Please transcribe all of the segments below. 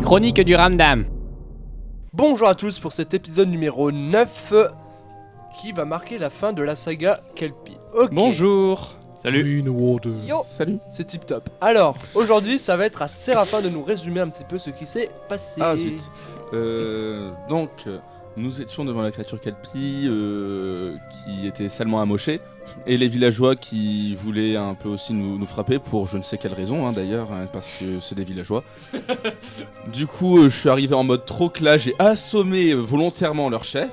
chroniques du Ramdam. Bonjour à tous pour cet épisode numéro 9 qui va marquer la fin de la saga Kelpie. Ok. Bonjour. Salut. Yo. Salut. C'est tip top. Alors, aujourd'hui, ça va être à Séraphin de nous résumer un petit peu ce qui s'est passé. Ah zut. Nous étions devant la créature Kelpie qui était salement amochée et les villageois qui voulaient un peu aussi nous frapper pour je ne sais quelle raison d'ailleurs, parce que c'est des villageois. Du coup, je suis arrivé en mode trocla, j'ai assommé volontairement leur chef.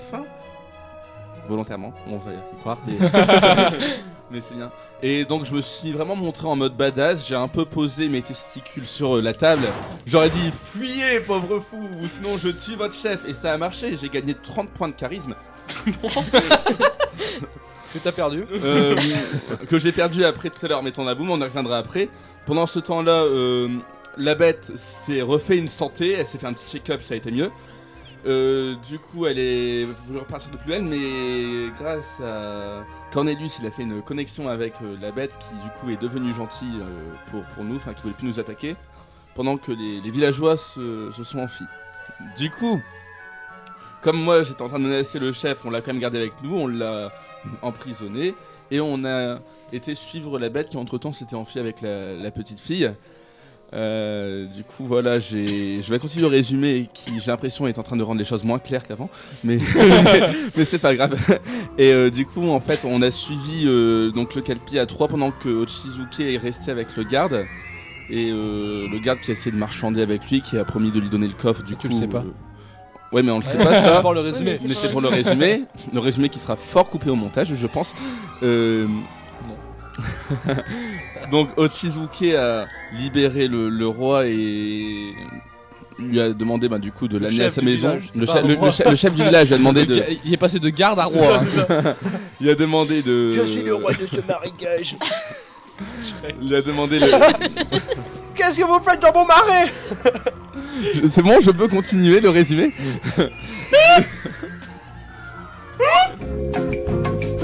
Volontairement, on va y croire. Mais c'est bien. Et donc je me suis vraiment montré en mode badass, j'ai un peu posé mes testicules sur la table. J'aurais dit fuyez pauvre fou ou sinon je tue votre chef. Et ça a marché, j'ai gagné 30 points de charisme. Que t'as perdu. Que j'ai perdu après tout à l'heure, mettons la boum, on y reviendra après. Pendant ce temps-là, la bête s'est refait une santé, elle s'est fait un petit check-up, ça a été mieux. Du coup, elle est voulu repartir de plus belle, mais grâce à Cornelius, il a fait une connexion avec la bête qui du coup est devenue gentille pour nous, enfin qui voulait plus nous attaquer, pendant que les villageois se sont enfuis. Du coup, comme moi j'étais en train de menacer le chef, on l'a quand même gardé avec nous, on l'a emprisonné et on a été suivre la bête qui entre-temps s'était enfuie avec la petite fille. Du coup voilà, je vais continuer le résumé qui j'ai l'impression est en train de rendre les choses moins claires qu'avant, mais mais c'est pas grave. Et du coup en fait on a suivi donc le Kelpie à 3 pendant que Ochizuke est resté avec le garde et le garde qui a essayé de marchander avec lui, qui a promis de lui donner le coffre. Du coup tu le sais pas. Ouais mais on le sait pas ça. C'est pour le résumé. Mais c'est pour le résumé, le résumé qui sera fort coupé au montage je pense. Donc Ochizuke a libéré le roi et lui a demandé du coup de l'amener à sa maison. Le chef du village lui a demandé de... Il est passé de garde à roi. Il a demandé de... Je suis le roi de ce marécage. Il a demandé le... Qu'est-ce que vous faites dans mon marais? C'est bon, je peux continuer le résumé.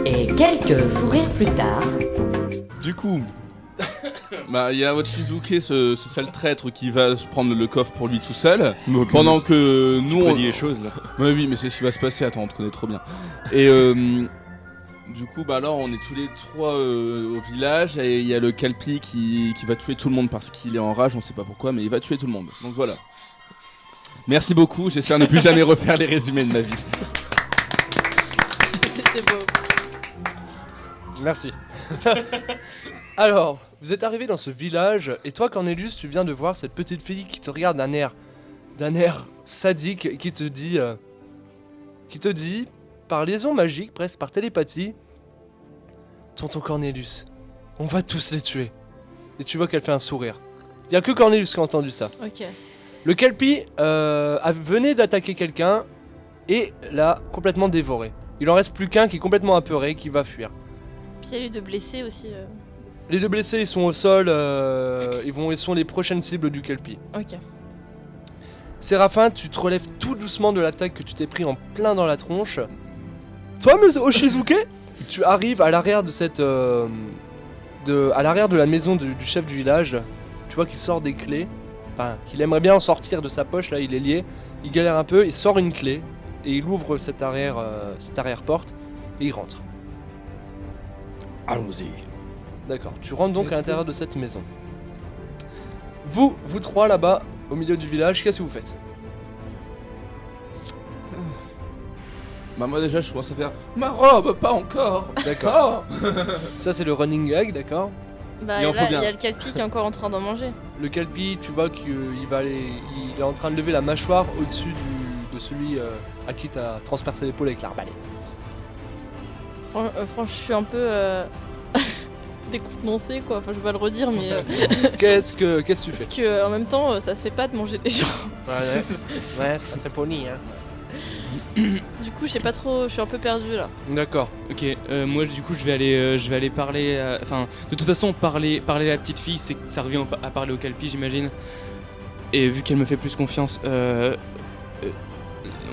Et quelques fous rires plus tard. Du coup, il y a Ochizuke, ce sale traître qui va se prendre le coffre pour lui tout seul, pendant que nous on dit les choses là. Ouais, oui, mais c'est ce qui va se passer. Attends, on te connaît trop bien. Et du coup, là, on est tous les trois au village et il y a le Kelpie qui va tuer tout le monde parce qu'il est en rage. On sait pas pourquoi, mais il va tuer tout le monde. Donc voilà. Merci beaucoup. J'espère ne plus jamais refaire les résumés de ma vie. C'était beau. Merci. Alors, vous êtes arrivé dans ce village et toi Cornelius, tu viens de voir cette petite fille qui te regarde d'un air sadique, qui te dit par liaison magique, presque par télépathie, tonton Cornelius, on va tous les tuer. Et tu vois qu'elle fait un sourire. Il y a que Cornelius qui a entendu ça. Ok. Le Kelpie venait d'attaquer quelqu'un et l'a complètement dévoré. Il en reste plus qu'un qui est complètement apeuré, qui va fuir. Puis il y a les deux blessés aussi. Les deux blessés, ils sont au sol, ils sont les prochaines cibles du Kelpie. Ok. Séraphin, tu te relèves tout doucement de l'attaque que tu t'es pris en plein dans la tronche. Toi, monsieur Ochizuke, tu arrives à l'arrière de cette... à l'arrière de la maison du chef du village. Tu vois qu'il sort des clés. Enfin, il aimerait bien en sortir de sa poche, là, il est lié. Il galère un peu, il sort une clé. Et il ouvre cette arrière-porte. Et il rentre. Allons-y. D'accord, tu rentres donc à l'intérieur de cette maison. Vous trois là-bas, au milieu du village, qu'est-ce que vous faites? Moi déjà, je commence à faire ma robe, pas encore. D'accord. Ça, c'est le running gag, d'accord. Bah Il en là, faut il y bien. a le Kelpie qui est encore en train d'en manger. Le Kelpie, tu vois qu'il il est en train de lever la mâchoire au-dessus de celui à qui t'as transpercé l'épaule avec l'arbalète. Franchement, je suis un peu décontenancée quoi. Enfin, je vais pas le redire, mais Qu'est-ce que tu fais? parce que en même temps, ça se fait pas de manger des gens. Ouais, c'est pas très poli, hein. Du coup, je sais pas trop. Je suis un peu perdue là. D'accord. Ok, moi du coup je vais aller parler. Enfin, de toute façon, parler à la petite fille, ça revient à parler au Kelpie, j'imagine. Et vu qu'elle me fait plus confiance,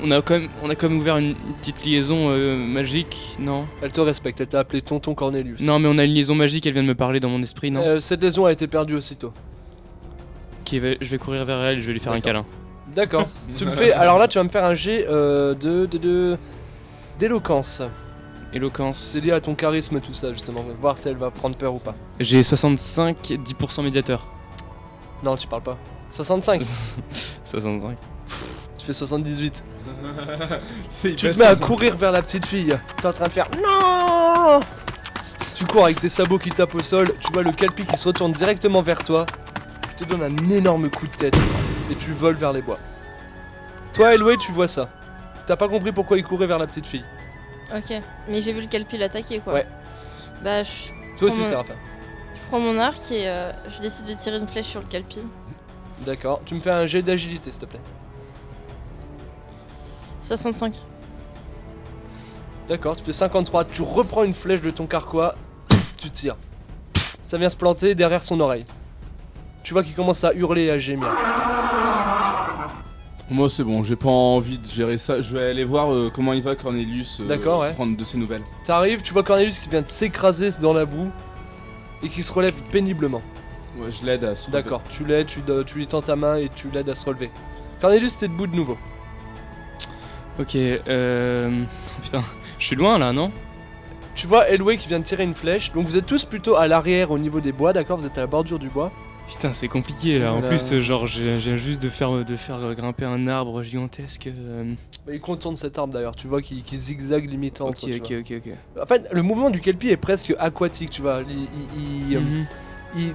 on a quand même ouvert une petite liaison magique, non? Elle te respecte, elle t'a appelé tonton Cornelius. Non, mais on a une liaison magique, elle vient de me parler dans mon esprit, non? Cette liaison a été perdue aussitôt. Ok, je vais courir vers elle, je vais lui faire un câlin. D'accord. Tu me fais. Alors là, tu vas me faire un jet d'éloquence. Éloquence. C'est lié à ton charisme, tout ça, justement. Voir si elle va prendre peur ou pas. J'ai 65, 10% médiateur. Non, tu parles pas. 65. 65. Tu fais 78. C'est Tu te mets à courir vers la petite fille. T'es en train de faire non. Tu cours avec tes sabots qui tapent au sol. Tu vois le Calpi qui se retourne directement vers toi. Tu te donnes un énorme coup de tête et tu voles vers les bois. Toi, Eloé, tu vois ça. T'as pas compris pourquoi il courait vers la petite fille. Ok, mais j'ai vu le Calpi l'attaquer quoi. Ouais. Bah, Toi aussi, Comment- Séraphin. je prends mon arc et je décide de tirer une flèche sur le Calpi. D'accord. Tu me fais un jet d'agilité, s'il te plaît. 65. D'accord, tu fais 53. Tu reprends une flèche de ton carquois. Tu tires. Ça vient se planter derrière son oreille. Tu vois qu'il commence à hurler et à gémir. Moi c'est bon, j'ai pas envie de gérer ça. Je vais aller voir comment il va Cornelius. D'accord, ouais. Prendre de ses nouvelles. T'arrives, tu vois Cornelius qui vient de s'écraser dans la boue et qui se relève péniblement. Ouais, je l'aide à se relever. D'accord, tu l'aides, tu lui tends ta main et tu l'aides à se relever. Cornelius, t'es debout de nouveau. Ok, putain, je suis loin là, non? Tu vois Elway qui vient de tirer une flèche, donc vous êtes tous plutôt à l'arrière au niveau des bois, d'accord? Vous êtes à la bordure du bois. Putain, c'est compliqué là. En Voilà. plus, genre, j'ai juste de faire grimper un arbre gigantesque. Il contourne cet arbre d'ailleurs, tu vois qu'il zigzague limite entre. Ok, tu ok, ok, ok. vois. En fait, le mouvement du Kelpie est presque aquatique, tu vois. Mhm.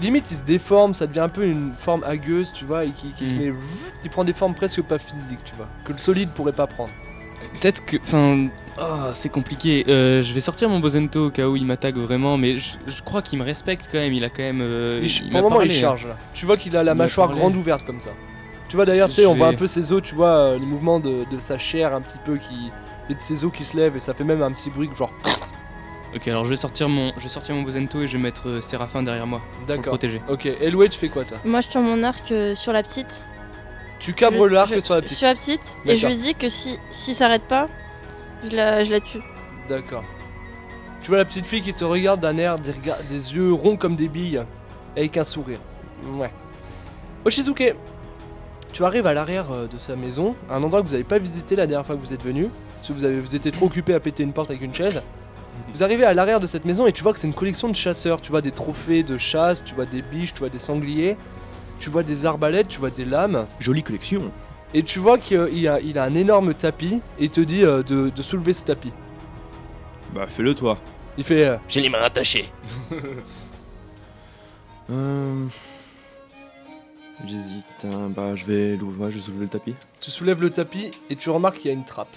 Limite, il se déforme, ça devient un peu une forme algueuse, tu vois, et qui se Mhm. met. Qui prend des formes presque pas physiques, tu vois, que le solide pourrait pas prendre. Peut-être que. Enfin. C'est compliqué. Je vais sortir mon Bozento au cas où il m'attaque vraiment, mais je crois qu'il me respecte quand même. Il a quand même. Pour m'a le moment, parlé, il hein. charge là. Tu vois qu'il a la Il m'a mâchoire parlé. grande ouverte comme ça. Tu vois d'ailleurs, tu sais, Je on voit un vais- peu ses os, tu vois, les mouvements de sa chair un petit peu qui. Et de ses os qui se lèvent, et ça fait même un petit bruit genre. Ok, alors je vais sortir mon Bozento et je vais mettre Séraphin derrière moi pour le D'accord. protéger. Ok, Elway, tu fais quoi toi? Moi, je tire mon arc sur la petite. Tu cabres l'arc Je- sur la petite. Sur la petite, et je D'accord. lui dis que si ça arrête pas, je la tue. D'accord. Tu vois la petite fille qui te regarde d'un air, des yeux ronds comme des billes, avec un sourire. Ouais. Oshizuke, tu arrives à l'arrière de sa maison, à un endroit que vous n'avez pas visité la dernière fois que vous êtes venu, parce que vous étiez trop occupé à péter une porte avec une chaise. Vous arrivez à l'arrière de cette maison et tu vois que c'est une collection de chasseurs. Tu vois des trophées de chasse, tu vois des biches, tu vois des sangliers, tu vois des arbalètes, tu vois des lames. Jolie collection. Et tu vois qu'il a un énorme tapis et il te dit de soulever ce tapis. Bah fais-le toi. Il fait J'ai les mains attachées. J'hésite. Bah je vais l'ouvrir, je vais soulever le tapis. tu soulèves le tapis et tu remarques qu'il y a une trappe.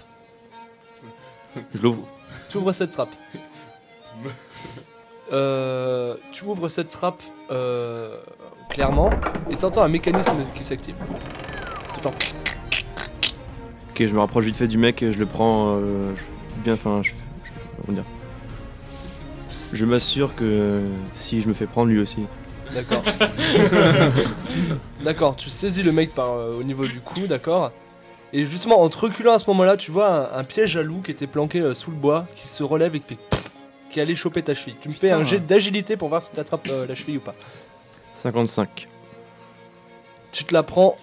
Je l'ouvre. Tu ouvres cette trappe. Tu ouvres cette trappe clairement et t'entends un mécanisme qui s'active. T'entends. Ok, je me rapproche vite fait du mec et je le prends bien. Enfin, comment dire. Je m'assure que si je me fais prendre lui aussi. D'accord. D'accord, tu saisis le mec au niveau du cou, d'accord. Et justement, en te reculant à ce moment-là, tu vois un piège à loup qui était planqué sous le bois, qui se relève et qui allait choper ta cheville. Tu me fais Putain. un jet d'agilité pour voir si t'attrapes la cheville ou pas. 55. Tu te la prends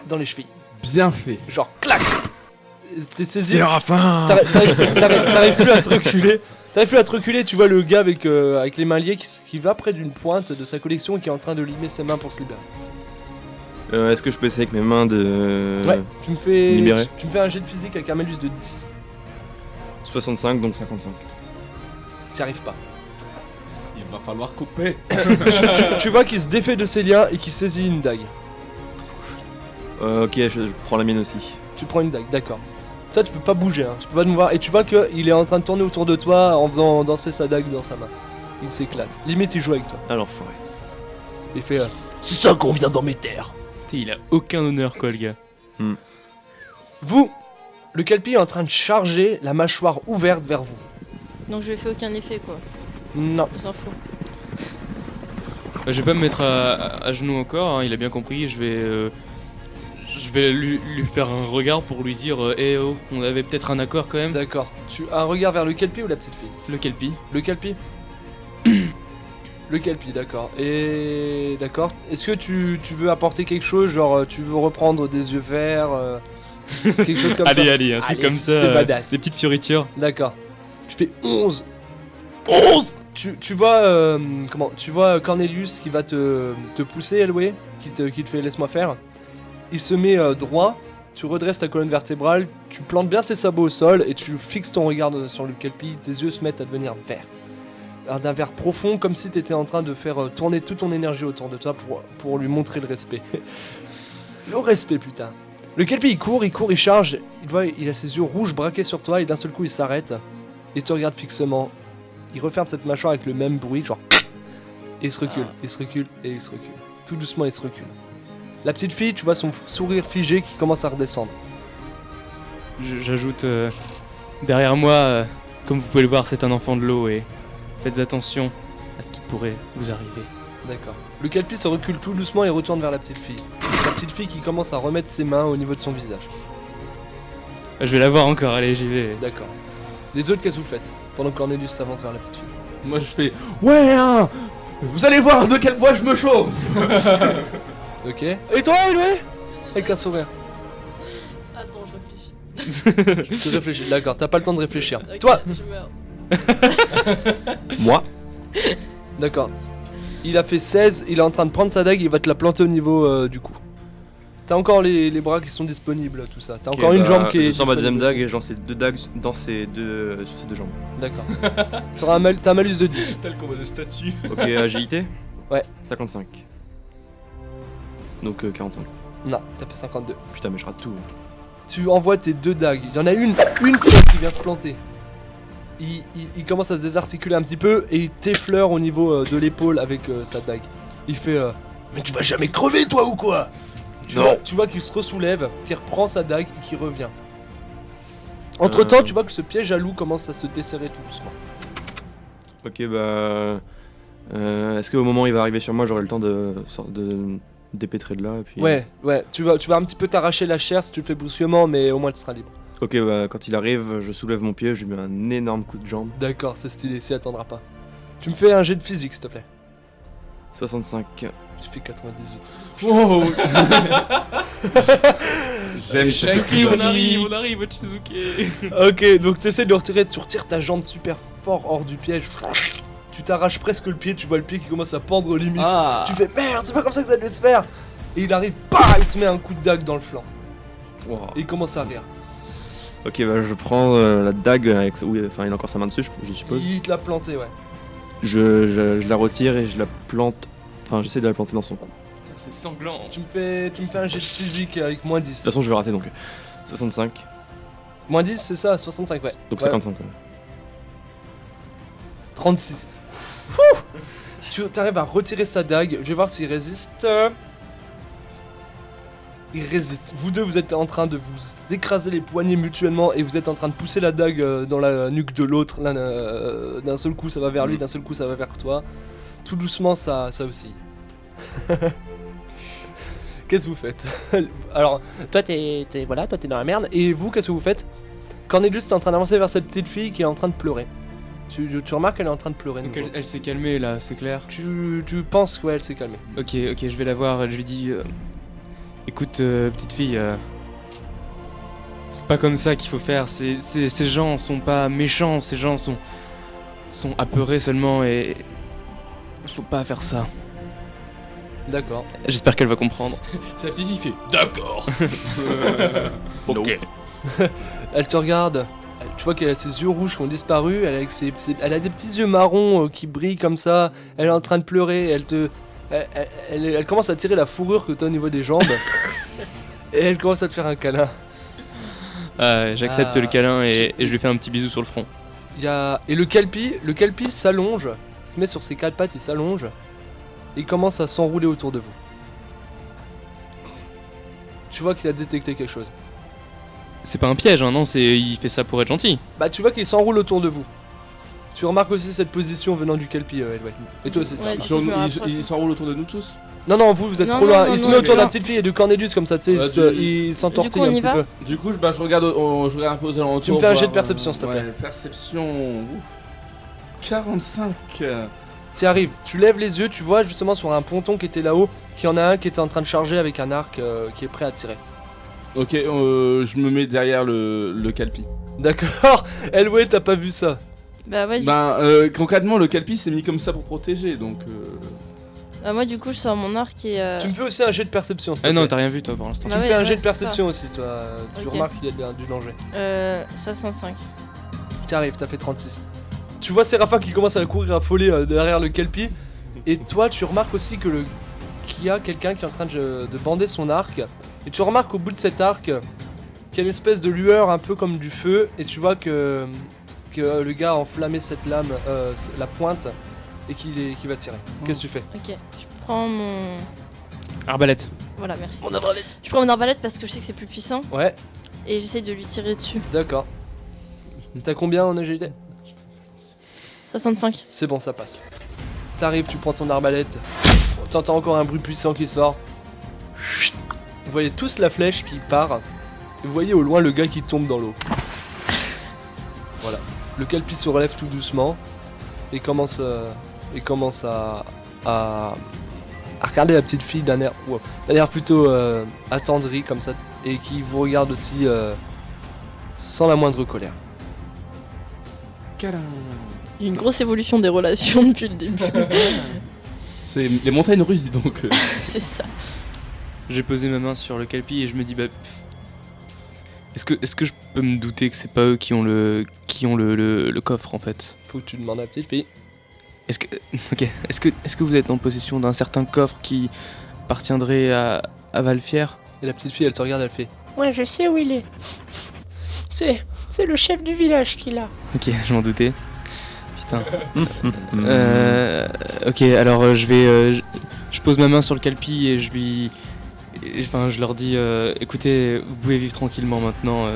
dans les chevilles. Bien fait. Genre, clac. T'es saisi. Séraphin. T'arrives plus à te reculer. T'arrives plus à te reculer, tu vois le gars avec les mains liées qui va près d'une pointe de sa collection et qui est en train de limer ses mains pour se libérer. Est-ce que je peux essayer avec mes mains de. Ouais, tu me fais libéré. tu me fais un jet de physique avec un malus de 10. 65 donc 55. T'y arrives pas. Il va falloir couper. Tu vois qu'il se défait de ses liens et qu'il saisit une dague. Ok, je prends la mienne aussi. Tu prends une dague, d'accord. Toi tu peux pas bouger, hein, tu peux pas te mouvoir. Et tu vois qu'il est en train de tourner autour de toi en faisant danser sa dague dans sa main. Il s'éclate. Limite il joue avec toi. Alors forêt. Il fait c'est ça qu'on vient dans mes terres. Putain, il a aucun honneur quoi, le gars. Vous, le Kelpie est en train de charger la mâchoire ouverte vers vous. Donc je lui fais aucun effet quoi. Non. On s'en fout. Je vais pas me mettre à genoux encore, hein, il a bien compris. Je vais lui faire un regard pour lui dire eh oh, on avait peut-être un accord quand même. D'accord. Tu as un regard vers le Kelpie ou la petite fille? Le Kelpie. Le Kelpie. Le Kelpie, d'accord. Et d'accord. Est-ce que tu veux apporter quelque chose, genre tu veux reprendre des yeux verts, quelque chose comme ça? Allez, un truc Allez, comme ça. c'est badass. Des petites fioritures. D'accord. Tu fais 11. 11. Tu vois tu vois Cornelius qui va te pousser, Elway, qui te fait laisse-moi faire. Il se met droit. Tu redresses ta colonne vertébrale, tu plantes bien tes sabots au sol et tu fixes ton regard sur le Kelpie. Tes yeux se mettent à devenir verts. Alors, d'un vert profond, comme si tu étais en train de faire tourner toute ton énergie autour de toi pour lui montrer le respect. Le respect, putain. Le Kelpie, il court, il charge. Il a ses yeux rouges braqués sur toi et d'un seul coup, il s'arrête et te regarde fixement. Il referme cette mâchoire avec le même bruit, genre. Et il se recule, il se recule et il se recule. Tout doucement, il se recule. La petite fille, tu vois son sourire figé qui commence à redescendre. J'ajoute derrière moi, comme vous pouvez le voir, c'est un enfant de l'eau et faites attention à ce qui pourrait vous arriver. D'accord. Le Kelpie se recule tout doucement et retourne vers la petite fille. La petite fille qui commence à remettre ses mains au niveau de son visage. Je vais la voir encore, allez, j'y vais. D'accord. Les autres, qu'est-ce que vous faites pendant que Cornelius s'avance vers la petite fille? Moi je fais ouais hein, vous allez voir de quel bois je me chauffe. Ok. Et toi, Elway? Avec un sourire. Attends, je réfléchis. Tu réfléchis, d'accord, t'as pas le temps de réfléchir. Ok, Toi? Je meurs. Moi, D'accord. Il a fait 16, il est en train de prendre sa dague, il va te la planter au niveau du cou. T'as encore les bras qui sont disponibles, tout ça. T'as encore une jambe qui est. Je sors ma deuxième disponible dague et j'en sais 2 dagues sur ces deux jambes. aussi. D'accord. T'as un malus de 10. T'as le combat de statue. Ok, agilité. Ouais. 55. Donc 45. Non, t'as fait 52. Putain, mais je rate tout. Tu envoies tes 2 dagues. Il y en a une seule qui vient se planter. Il commence à se désarticuler un petit peu et il t'effleure au niveau de l'épaule avec sa dague. Il fait mais tu vas jamais crever toi ou quoi? Tu vois qu'il se ressoulève, qu'il reprend sa dague et qu'il revient. Entre temps, tu vois que ce piège à loup commence à se desserrer tout doucement. Ok, bah. Est-ce qu'au moment où il va arriver sur moi, j'aurai le temps de dépêtrer de là et puis... Ouais, tu vas un petit peu t'arracher la chair si tu le fais brusquement, mais au moins tu seras libre. Ok, bah quand il arrive, je soulève mon pied, je lui mets un énorme coup de jambe. D'accord, c'est stylé, s'y attendra pas. Tu me fais un jet de physique s'il te plaît. 65. Tu fais 98. Oh. J'aime On arrive, Chizuke. Ok, donc t'essaies de le retirer, tu retires ta jambe super fort hors du piège. Tu t'arraches presque le pied, tu vois le pied qui commence à pendre limite. Ah. Tu fais merde, c'est pas comme ça que ça devait se faire. Et il arrive, bah, il te met un coup de dague dans le flanc. Wow. Et il commence à rire. Ok, bah je prends la dague avec. Oui, enfin, il a encore sa main dessus, je suppose. Il te l'a planté, ouais. Je la retire et je la plante. Enfin, j'essaie de la planter dans son cou. Putain, c'est sanglant. Tu me fais un jet de physique avec moins 10. De toute façon, je vais rater donc. 65. Moins 10, c'est ça, 65, ouais. Donc Ouais. 55. Ouais. 36. Tu arrives à retirer sa dague. Je vais voir s'il résiste. Il résiste. Vous deux, vous êtes en train de vous écraser les poignets mutuellement et vous êtes en train de pousser la dague dans la nuque de l'autre. D'un seul coup, ça va vers lui, d'un seul coup, ça va vers toi. Tout doucement, ça oscille. Qu'est-ce que vous faites? Alors, toi, t'es dans la merde. Et vous, qu'est-ce que vous faites? Cornelius, t'es en train d'avancer vers cette petite fille qui est en train de pleurer. Tu remarques qu'elle est en train de pleurer. Donc nouveau. elle s'est calmée là, c'est clair. Tu penses qu'elle s'est calmée. Ok, je vais la voir, je lui dis... écoute, petite fille, c'est pas comme ça qu'il faut faire, ces gens sont pas méchants, ces gens sont apeurés seulement et... Faut pas faire ça. D'accord. J'espère qu'elle va comprendre. Sa petite fille fait d'accord. Ok. Elle te regarde. Tu vois qu'elle a ses yeux rouges qui ont disparu. Elle a des petits yeux marrons qui brillent comme ça. Elle est en train de pleurer. Elle commence à tirer la fourrure que t'as au niveau des jambes. Et elle commence à te faire un câlin. J'accepte le câlin et je lui fais un petit bisou sur le front. Et le Kelpie s'allonge. Il se met sur ses 4 pattes, il s'allonge. Et il commence à s'enrouler autour de vous. Tu vois qu'il a détecté quelque chose. C'est pas un piège, hein, non, il fait ça pour être gentil. Bah tu vois qu'il s'enroule autour de vous. Tu remarques aussi cette position venant du Kelpie, Elway. Et toi aussi. Ouais, ça. du coup, je me rapproche. Il s'enroule autour de nous tous. Non, vous êtes Non, trop non, loin. non, Il se non, met autour de non. la petite fille et de Cornelius comme ça, tu sais, il s'entortille Du coup, on un y petit va peu. Du coup, je regarde un peu aux alentours. Tu me fais un jet de voir, perception, s'il te plaît. Ouais, perception. Ouf. 45. Tu arrives, tu lèves les yeux, tu vois justement sur un ponton qui était là-haut, qu'il y en a un qui était en train de charger avec un arc qui est prêt à tirer. Ok, je me mets derrière le Calpi. D'accord. Elway, t'as pas vu ça? Bah ouais, Concrètement, le Calpi s'est mis comme ça pour protéger, donc... moi du coup je sors mon arc et... Tu me fais aussi un jet de perception, s'il te Ah non, plaît. t'as rien vu toi pour l'instant. Bah Tu me ouais, fais un ouais, jet de c'est pour ça. perception aussi, toi. Tu Ok. remarques qu'il y a du danger. 65. Tu arrives, t'as fait 36. Tu vois Séraphin qui commence à courir affolé derrière le Kelpie. Et toi, tu remarques aussi qu'il y a quelqu'un qui est en train de bander son arc. Et tu remarques au bout de cet arc qu'il y a une espèce de lueur un peu comme du feu. Et tu vois que le gars a enflammé cette lame, la pointe, et qu'il va tirer. Qu'est-ce que tu fais? Ok, je prends mon... Arbalète. Voilà, merci. Mon arbalète. Je prends mon arbalète parce que je sais que c'est plus puissant Ouais, et j'essaye de lui tirer dessus. d'accord. T'as combien en agilité? 65. C'est bon, ça passe. T'arrives, tu prends ton arbalète. T'entends encore un bruit puissant qui sort. Vous voyez tous la flèche qui part. Et vous voyez au loin le gars qui tombe dans l'eau. Voilà. Le Calpi se relève tout doucement et commence à regarder la petite fille d'un air plutôt attendri comme ça et qui vous regarde aussi sans la moindre colère. Il y a une grosse évolution des relations depuis le début. C'est les montagnes russes, dis donc. C'est ça. J'ai posé ma main sur le Calpi et je me dis est-ce que je peux me douter que c'est pas eux qui ont le coffre en fait? Faut que tu demandes à la petite fille. Est-ce que vous êtes en possession d'un certain coffre qui appartiendrait à Valfière? Et la petite fille elle te regarde, elle fait: Ouais, je sais où il est. C'est le chef du village qui l'a. Ok, je m'en doutais. Putain. Ok, alors je pose ma main sur le Calpi et je leur dis écoutez, vous pouvez vivre tranquillement maintenant.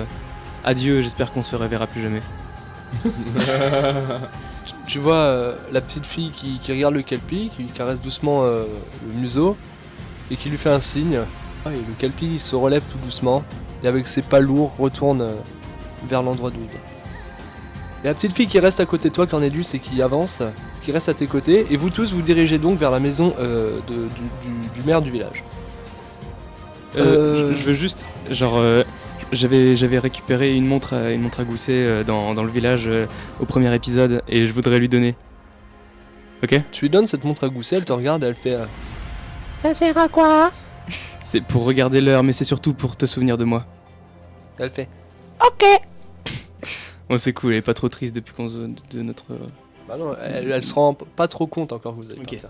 Adieu, j'espère qu'on se reverra plus jamais. Tu vois la petite fille qui regarde le Calpi, qui caresse doucement le museau et qui lui fait un signe. Et le Calpi il se relève tout doucement et avec ses pas lourds retourne vers l'endroit d'où il vient. Et la petite fille qui reste à côté de toi, Cornelius, et qui avance, qui reste à tes côtés, et vous tous vous dirigez donc vers la maison du maire du village. Je veux juste, j'avais récupéré une montre à gousset dans le village au premier épisode et je voudrais lui donner. Ok? Tu lui donnes cette montre à gousset, elle te regarde et elle fait Ça sert à quoi? C'est pour regarder l'heure, mais c'est surtout pour te souvenir de moi. Elle fait Ok. Oh, c'est cool, elle est pas trop triste depuis qu'on se de notre. Bah non, elle se rend pas trop compte encore que vous allez Ok. partir.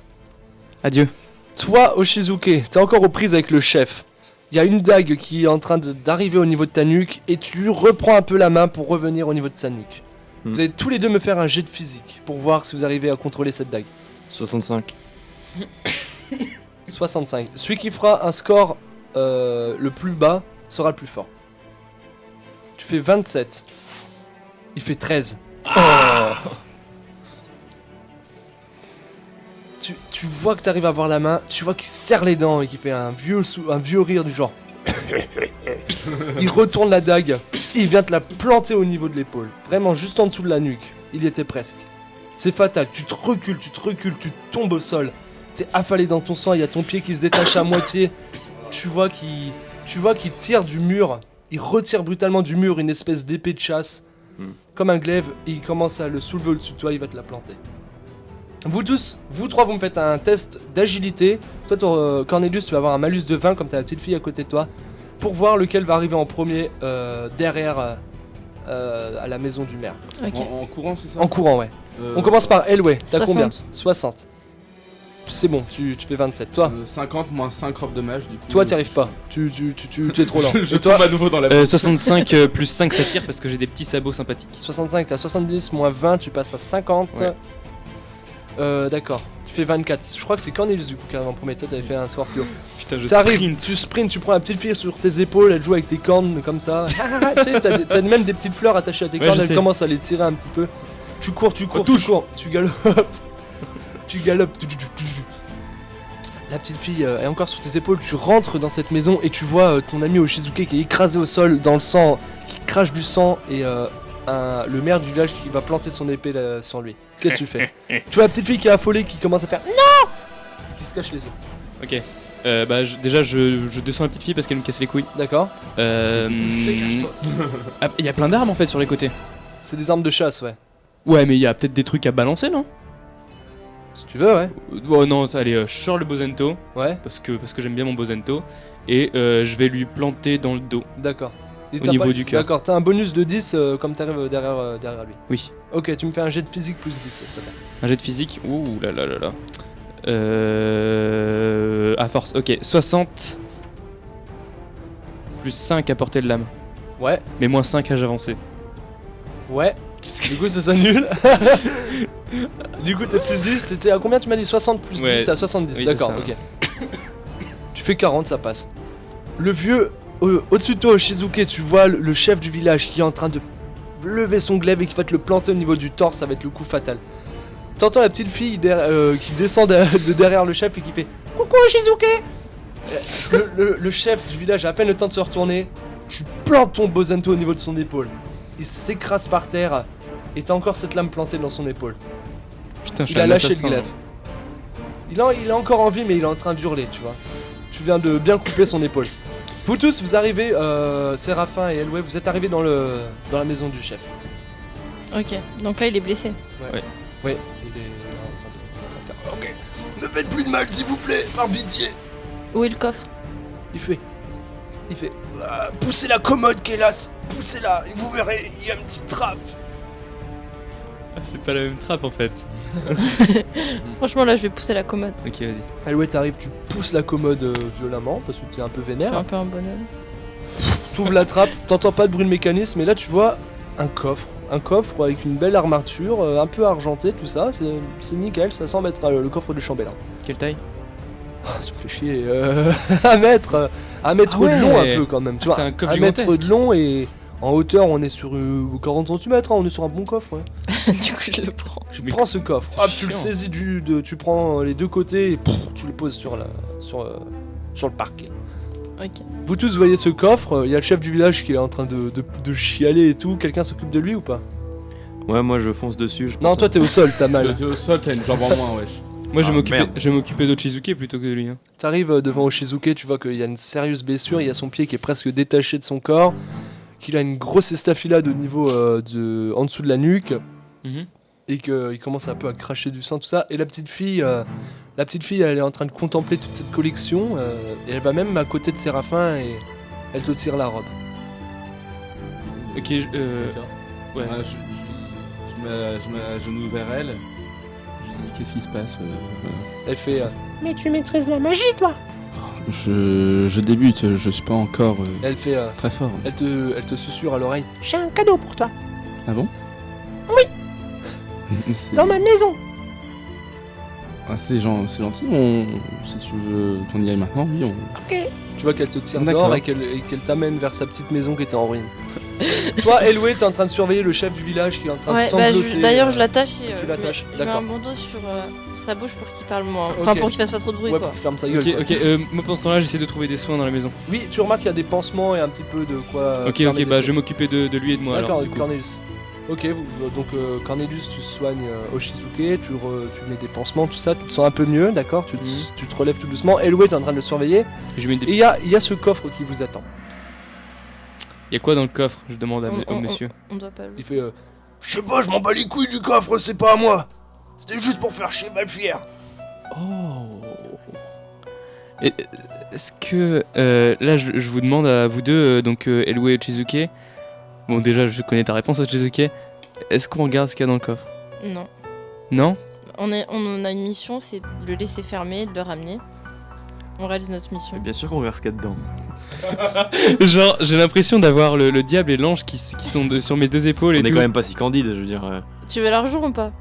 Adieu. Toi, Oshizuke, t'es encore aux prises avec le chef. Il y a une dague qui est en train d'arriver au niveau de ta nuque et tu lui reprends un peu la main pour revenir au niveau de sa nuque. Vous allez tous les deux me faire un jet de physique pour voir si vous arrivez à contrôler cette dague. 65. 65. Celui qui fera un score le plus bas sera le plus fort. Tu fais 27. Il fait 13. Tu vois que t'arrives à voir la main, tu vois qu'il serre les dents et qu'il fait un vieux rire du genre. Il retourne la dague, il vient te la planter au niveau de l'épaule. Vraiment juste en dessous de la nuque. Il y était presque. C'est fatal, tu te recules, tu tombes au sol. T'es affalé dans ton sang, il y a ton pied qui se détache à moitié. Tu vois qu'il tire du mur, il retire brutalement du mur une espèce d'épée de chasse. Comme un glaive, et il commence à le soulever au-dessus de toi, il va te la planter. Vous tous, vous trois, vous me faites un test d'agilité. Toi, Cornelius, tu vas avoir un malus de 20 comme t'as la petite fille à côté de toi. Pour voir lequel va arriver en premier derrière à la maison du maire. Ok. En courant, c'est ça? En courant, ouais. On commence par Elway. T'as 60. combien? 60. C'est bon, tu fais 27. Toi, 50 moins 5 robes de mage, du coup. toi, t'y arrives pas. Tu es trop lent. Je Et toi, tombe à nouveau dans la 65 plus 5 ça tire parce que j'ai des petits sabots sympathiques. 65, t'as 70 moins 20, tu passes à 50. Ouais. D'accord. Tu fais 24. Je crois que c'est Cornelius du coup qui arrive en premier. Toi, t'avais fait un score plus haut. Putain, je T'arrives, tu sprints, tu prends la petite fille sur tes épaules, elle joue avec tes cornes comme ça. Tu sais, t'as même des petites fleurs attachées à tes Ouais, cornes, je elle sais. commence à les tirer un petit peu. Tu cours, tu galopes. Tu galopes. La petite fille est encore sur tes épaules, tu rentres dans cette maison et tu vois ton ami Oshizuke qui est écrasé au sol dans le sang, qui crache du sang et le maire du village qui va planter son épée là, sur lui. Qu'est-ce que tu fais? Tu vois la petite fille qui est affolée qui commence à faire non, qui se cache les yeux. Ok. Bah déjà je descends la petite fille parce qu'elle me casse les couilles. D'accord. Ah, il y a plein d'armes en fait sur les côtés. C'est des armes de chasse, ouais. Ouais, mais il y a peut-être des trucs à balancer, non? Si tu veux, ouais. Oh non, allez, je sors le Bosento Ouais, parce que j'aime bien mon Bosento et je vais lui planter dans le dos. d'accord. Et Au t'as niveau du cœur. D'accord, t'as un bonus de 10 comme t'arrives derrière lui. Oui. Ok, tu me fais un jet de physique plus 10, s'il te plaît. Un jet de physique. Ouh là là là là. À force. Ok, 60 plus 5 à portée de lame. Ouais, Mais moins 5 à avancé. ouais. Du coup, ça s'annule. Du coup, t'es plus 10, t'étais à combien tu m'as dit? 60 plus 10, Ouais. t'es à 70, Oui, d'accord, c'est ok. Tu fais 40, ça passe. Le vieux, au-dessus de toi, Shizuke, tu vois le chef du village qui est en train de lever son glaive et qui va te le planter au niveau du torse, ça va être le coup fatal. T'entends la petite fille qui descend de derrière le chef et qui fait coucou Shizuke. Le chef du village a à peine le temps de se retourner. Tu plantes ton Bosento au niveau de son épaule. Il s'écrase par terre et t'as encore cette lame plantée dans son épaule. Putain, je suis Il a un lâché le assassin, glaive. là. Il est encore en vie mais il est en train d'hurler, tu vois. Tu viens de bien couper son épaule. Vous tous, vous arrivez, Séraphin et Elway, vous êtes arrivés dans la maison du chef. Ok, donc là il est blessé. Ouais, il est en train de faire. Ok, ne faites plus de mal s'il vous plaît, par pitié. Où est le coffre? Il fait, poussez la commode qui est là, poussez-la, et vous verrez, il y a une petite trappe. Ah, c'est pas la même trappe en fait. Franchement là je vais pousser la commode. Ok, vas-y. Elway, t'arrives, tu pousses la commode violemment parce que t'es un peu Je suis vénère. un peu un bonhomme. T'ouvres la trappe, t'entends pas de bruit de mécanisme, et là tu vois un coffre avec une belle armature, un peu argentée, tout ça, c'est nickel, ça semble être le coffre du chambellan. Quelle taille? Ah, ça me fait chier, un mètre Ah de long ouais. un peu quand même, tu Ah, vois, c'est un coffre un mètre gigantesque. de long et en hauteur on est sur 40 cm, on est sur un bon coffre, ouais. Du coup je le prends. Tu Mais prends ce coffre, c'est hop, tu le chiant. saisis tu prends les deux côtés et tu le poses sur le parquet. Ok. Vous tous voyez ce coffre, il y a le chef du village qui est en train de chialer et tout, quelqu'un s'occupe de lui ou pas? Ouais, moi je fonce dessus. Je Non, pense toi t'es au sol, t'as mal. T'es au sol, t'as une jambe en moins, wesh. Moi je Ah, vais merde. m'occuper d'Ochizuke plutôt que de lui. Hein. T'arrives devant Oshizuke, tu vois qu'il y a une sérieuse blessure, il y a son pied qui est presque détaché de son corps, qu'il a une grosse estafilade au niveau en dessous de la nuque, Mhm. et qu'il commence un peu à cracher du sang, tout ça. Et la petite fille, elle est en train de contempler toute cette collection, et elle va même à côté de Séraphin et elle te tire la robe. Ok, ouais. Ouais, je mets à genoux vers elle. Je dis, qu'est-ce qui se passe Elle fait, Mais tu maîtrises la magie, toi. je débute, je suis pas encore elle fait, très fort. elle te susurre à l'oreille. J'ai un cadeau pour toi. Ah bon? Oui. C'est Dans ma maison. c'est gentil, si tu veux qu'on y aille maintenant, oui, Ok. Tu vois qu'elle te tire D'accord. dehors et qu'elle t'amène vers sa petite maison qui était en ruine. Toi, Elway, t'es en train de surveiller le chef du village qui est en train de Ouais, bah sangloter. d'ailleurs je l'attache et tu l'attaches, je mets d'accord. un bandeau sur sa bouche pour qu'il parle moins. Enfin Ok. pour qu'il fasse pas trop de bruit Ouais, quoi. pour qu'il ferme sa gueule. Ok, quoi. ok, moi pendant ce temps-là j'essaie de trouver des soins dans la maison. Oui, tu remarques qu'il y a des pansements et un petit peu de quoi. Ok, fermer ok, des bah trucs. je vais m'occuper de lui et de moi alors. D'accord, Du coup. Cornelius. Ok, donc Cornelius, tu soignes Oshizuke, tu mets des pansements, tout ça, tu te sens un peu mieux, d'accord, tu te relèves tout doucement. Elway, t'es en train de le surveiller. Je mets des Et il y a ce coffre qui vous attend. Y a quoi dans le coffre? Je demande au monsieur. On doit pas le. Il fait je sais pas, je m'en bats les couilles du coffre, c'est pas à moi. C'était juste pour faire chier Malfier. Et, est-ce que là je vous demande à vous deux, donc Elway et Chizuke. Bon déjà je connais ta réponse à Chizuke. Est-ce qu'on regarde ce qu'il y a dans le coffre? Non. Non? On a une mission, c'est de le laisser fermer et de le ramener. On réalise notre mission. Bien sûr qu'on regarde ce qu'il y a dedans. Genre j'ai l'impression d'avoir le diable et l'ange qui sont sur mes deux épaules On et est tout. quand même pas si candide, je veux dire. Tu veux l'argent ou pas?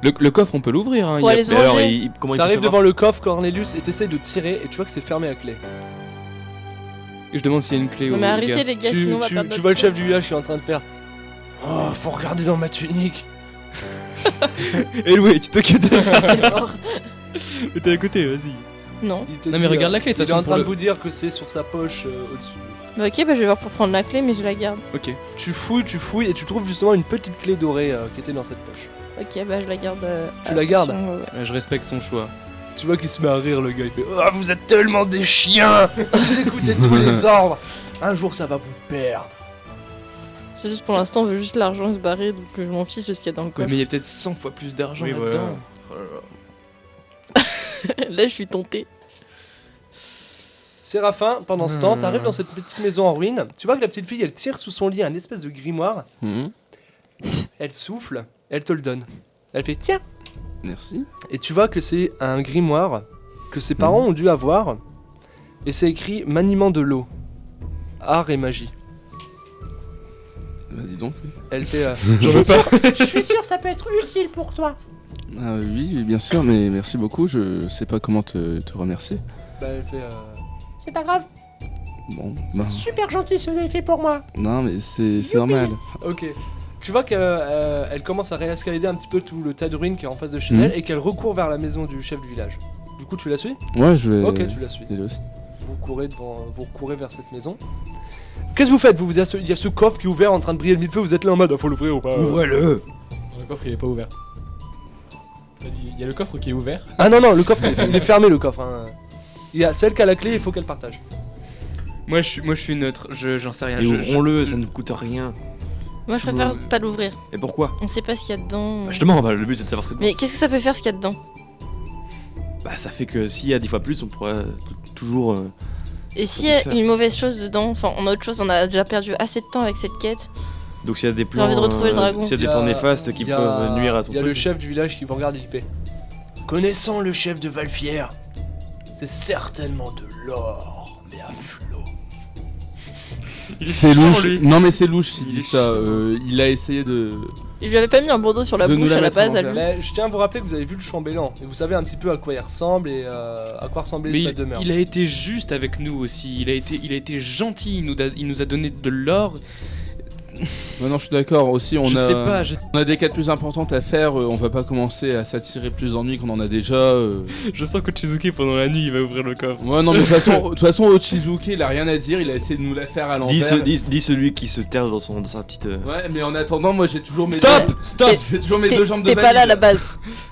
Le coffre on peut l'ouvrir hein. Faut aller se Mais alors, venger. comment il T'arrives peut devant savoir le coffre, Cornelius, et t'essayes de tirer, et tu vois que c'est fermé à clé. Je demande s'il y a une clé Non au mais arrêtez gars. les gars, sinon on va perdre Tu notre vois le temps. chef du village qui est en train de faire oh, faut regarder dans ma tunique. Elway tu t'occupes de ça. C'est mort. T'es à côté, vas-y. Non. Il te Non dit, mais regarde la clé de il toute est en façon. train de pour vous dire que c'est sur sa poche au-dessus. Bah ok, bah je vais voir pour prendre la clé, mais je la garde. Ok. Tu fouilles et tu trouves justement une petite clé dorée qui était dans cette poche. Ok, bah je la garde. Tu la gardes? Ouais. Je respecte son choix. Tu vois qu'il se met à rire, le gars. Il fait « Ah, vous êtes tellement des chiens. Vous écoutez tous les ordres. Un jour, ça va vous perdre. » C'est juste pour l'instant, on veut juste l'argent et se barrer, donc je m'en fiche de ce qu'il y a dans le Ouais, coffre. mais il y a peut-être 100 fois plus d'argent Oui, là-dedans. voilà. Oh là là. Là, je suis tentée. Séraphin, pendant ce temps, t'arrives dans cette petite maison en ruine. Tu vois que la petite fille, elle tire sous son lit un espèce de grimoire. Elle souffle, elle te le donne. Elle fait « Tiens !» Merci. Et tu vois que c'est un grimoire que ses parents ont dû avoir. Et c'est écrit maniement de l'eau, art et magie. Bah dis donc. Oui. Elle fait J'en veux pas. Je suis sûr ça peut être utile pour toi. Ah, oui, bien sûr, mais merci beaucoup. Je sais pas comment te remercier. bah, elle fait C'est pas grave, Bon, c'est bah, super gentil ce que vous avez fait pour moi. non, mais c'est normal. ok. Tu vois qu'elle elle commence à réescalader un petit peu tout le tas de ruines qui est en face de chez Mhm. elle et qu'elle recourt vers la maison du chef du village. Du coup, tu la suis? Ouais, je vais. Ok, tu la suis. y aller aussi. Vous courez vers cette maison. Qu'est-ce que vous faites? Il y a ce coffre qui est ouvert en train de briller de mille feux, vous êtes là en mode faut l'ouvrir ou pas? Ouvrez-le. Le coffre il est pas ouvert. Il y a le coffre qui est ouvert. Ah non, le coffre il est fermé le coffre. Hein. Il y a celle qui a la clé, il faut qu'elle partage. Moi je suis neutre, j'en sais rien. Et ouvrons-le, ça ne coûte rien. Moi, je préfère pas l'ouvrir. Et pourquoi? On sait pas ce qu'il y a dedans. Bah, justement, bah, le but c'est de savoir ce que Mais qu'est-ce que ça peut faire ce qu'il y a dedans? Bah ça fait que s'il y a 10 fois plus, on pourrait toujours... Et Ça s'il y a peut se faire. une mauvaise chose dedans, enfin on a autre chose, on a déjà perdu assez de temps avec cette quête. Donc s'il y a des plans... envie de retrouver le dragon. S'il y a Il des plans néfastes qui il y a- peuvent nuire à ton Il y a le truc. chef du village qui vous regarde et qui fait connaissant le chef de Valfière, c'est certainement de l'or, mais à flot. C'est chiant, louche. lui. Non, mais c'est louche s'il Il dit est ça. chiant. Il a essayé de. Je lui avais pas mis un bandeau sur la De nous bouche la à la mettre à base à l'envers. lui. Mais je tiens à vous rappeler que vous avez vu le chambellan et vous savez un petit peu à quoi il ressemble et à quoi ressemblait Mais sa demeure. il a été juste avec nous aussi, il a été gentil, il nous a donné de l'or. Ouais, non, je suis d'accord. Aussi, on Je a. sais pas, On a des quêtes plus importantes à faire. On va pas commencer à s'attirer plus d'ennuis qu'on en a déjà. je sens que Chizuki pendant la nuit il va ouvrir le coffre. Ouais, non, mais de toute façon, Ochizuki, il a rien à dire. Il a essayé de nous la faire à l'envers. Dis celui qui se terre dans sa petite... Ouais, mais en attendant, moi j'ai toujours mes. Stop. J'ai toujours mes T'es- deux jambes de T'es pas là à la base.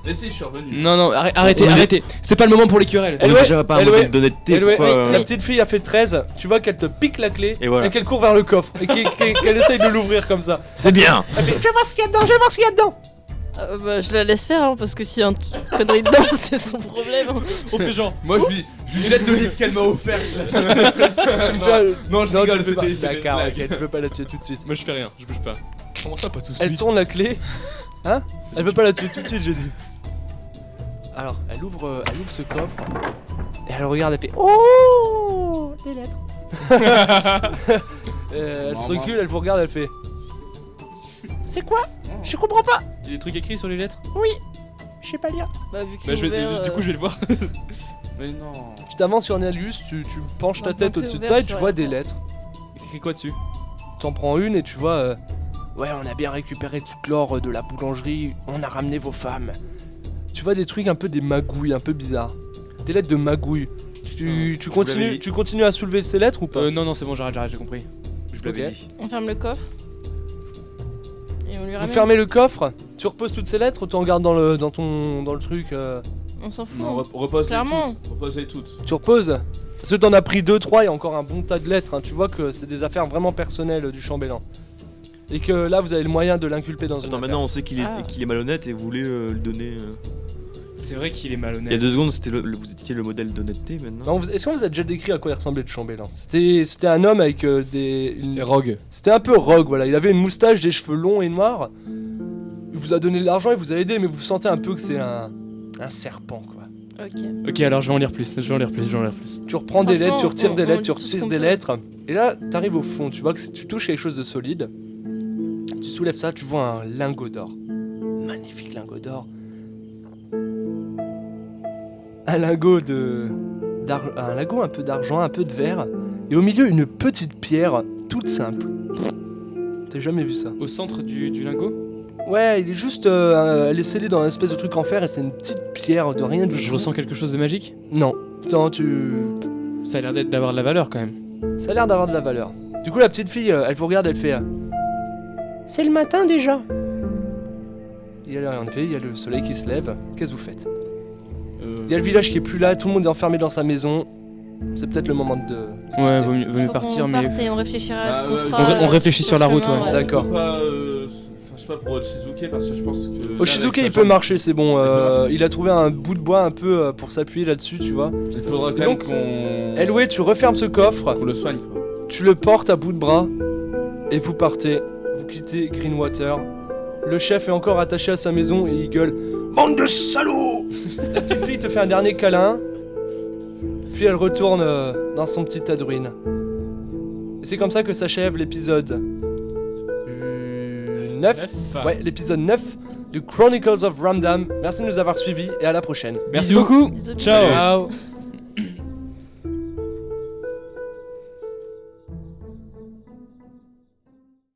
Mais si, je suis revenu. Non, arrêtez, c'est pas le moment pour les querelles. On est ouais, déjà pas un elle, ouais. modèle d'honnêteté, Elle, ouais, pourquoi... La petite fille a fait 13, tu vois qu'elle te pique la clé Et voilà. qu'elle court vers le coffre et qu'elle essaye de l'ouvrir comme ça. C'est bien. Elle fait, Je vais voir ce qu'il y a dedans, je vais voir ce qu'il y a dedans. Bah, je la laisse faire hein, parce que s'il y a un connerie dedans, c'est son problème. On fait genre. Moi je lui jette le livre qu'elle m'a offert. Non, je Non, tu rigole, le fais pas. c'était une D'accord, blague. ok, tu peux pas la tuer tout de suite. Moi je fais rien, je bouge pas. Comment ça, pas tout de Elle suite? tourne la clé. Hein? Elle veut pas la tuer tout de suite, j'ai dit. Alors, elle ouvre ce coffre. Et elle regarde, elle fait Oh, des lettres. Elle se Maman. recule, elle vous regarde, elle fait C'est quoi? Je comprends pas. Il y a des trucs écrits sur les lettres. Oui, je sais pas lire. Bah, vu que Bah, c'est ouvert. du coup je vais le voir. Mais non. Tu t'avances sur Nalius, tu penches ta Maintenant tête que c'est au-dessus de ouvert, ça et je tu peux vois rien des faire. lettres. C'est écrit quoi dessus? T'en prends une et tu vois ouais, on a bien récupéré toute l'or de la boulangerie, on a ramené vos femmes. Tu vois des trucs un peu des magouilles, un peu bizarres. Des lettres de magouilles. Tu je vous l'avais dit. continues à soulever ces lettres ou pas? Non, c'est bon, j'arrête, j'ai compris. Je vous l'avais Ok. dit. On ferme le coffre. Et on lui Vous ramène. fermez le coffre, tu reposes toutes ces lettres ou tu en gardes dans le truc On s'en fout. Non, repose-les Clairement. toutes. Repose-les toutes. Tu reposes? Parce que t'en as pris 2-3, il y a encore un bon tas de lettres, hein. Tu vois que c'est des affaires vraiment personnelles du chambellan. Et que là vous avez le moyen de l'inculper dans une Attends, affaire. maintenant on sait qu'il est, Ah. qu'il est malhonnête et vous voulez lui donner... C'est vrai qu'il est Il y a malhonnête. 2 secondes, c'était vous étiez le modèle d'honnêteté, maintenant. Non, est-ce qu'on vous a déjà décrit à quoi il ressemblait le chambellan? C'était un homme avec C'était Rogue. C'était un peu rogue, voilà. Il avait une moustache, des cheveux longs et noirs. Il vous a donné de l'argent, il vous a aidé, mais vous sentez un peu que c'est un serpent, quoi. Ok. Ok, alors je vais en lire plus, Tu reprends des lettres, tu Franchement, retires des on lettres, lit tu tout ce retires qu'on des peut. lettres. Et là, t'arrives au fond, tu vois que tu touches quelque chose de solide. Tu soulèves ça, tu vois un lingot d'or. Magnifique lingot d'or. Un lingot un lingot un peu d'argent, un peu de verre. Et au milieu, une petite pierre toute simple. T'as jamais vu ça? Au centre du lingot. Ouais, il est juste. Elle est scellée dans un espèce de truc en fer et c'est une petite pierre de rien du Je tout. ressens quelque chose de magique. Non. Attends, tu. Ça a l'air d'avoir de la valeur quand même. Ça a l'air d'avoir de la valeur. Du coup, la petite fille, elle vous regarde, elle fait... C'est le matin déjà. Il y a rien de fait, il y a le soleil qui se lève. Qu'est-ce que vous faites? Il y a le village qui est plus là, tout le monde est enfermé dans sa maison. C'est peut-être le moment de... Ouais, vaut mieux Faut partir, qu'on mais. parte et on réfléchira à ce Ah, qu'on ouais, fera. on réfléchit sur la route, chemin, ouais. D'accord. Pas, je sais pas pour Ochizuke parce que je pense que. Oshizuke, là, il avec peut sa marcher, c'est bon. Il peut marcher. Il a trouvé un bout de bois un peu pour s'appuyer là-dessus, tu vois. jambe, il faudra quand Et même donc, qu'on. Eloué, tu refermes ce coffre, Qu'on le soigne quoi. tu le portes à bout de bras, et vous partez. Vous quittez Greenwater. Le chef est encore attaché à sa maison et il gueule « Bande de salauds !» La petite fille te fait un dernier câlin, puis elle retourne dans son petit tas de ruines. Et c'est comme ça que s'achève l'épisode 9. Ouais, l'épisode 9 de Chronicles of Ramdam. Merci de nous avoir suivis et à la prochaine. Merci beaucoup. Bisous, bisous. Ciao. Ciao.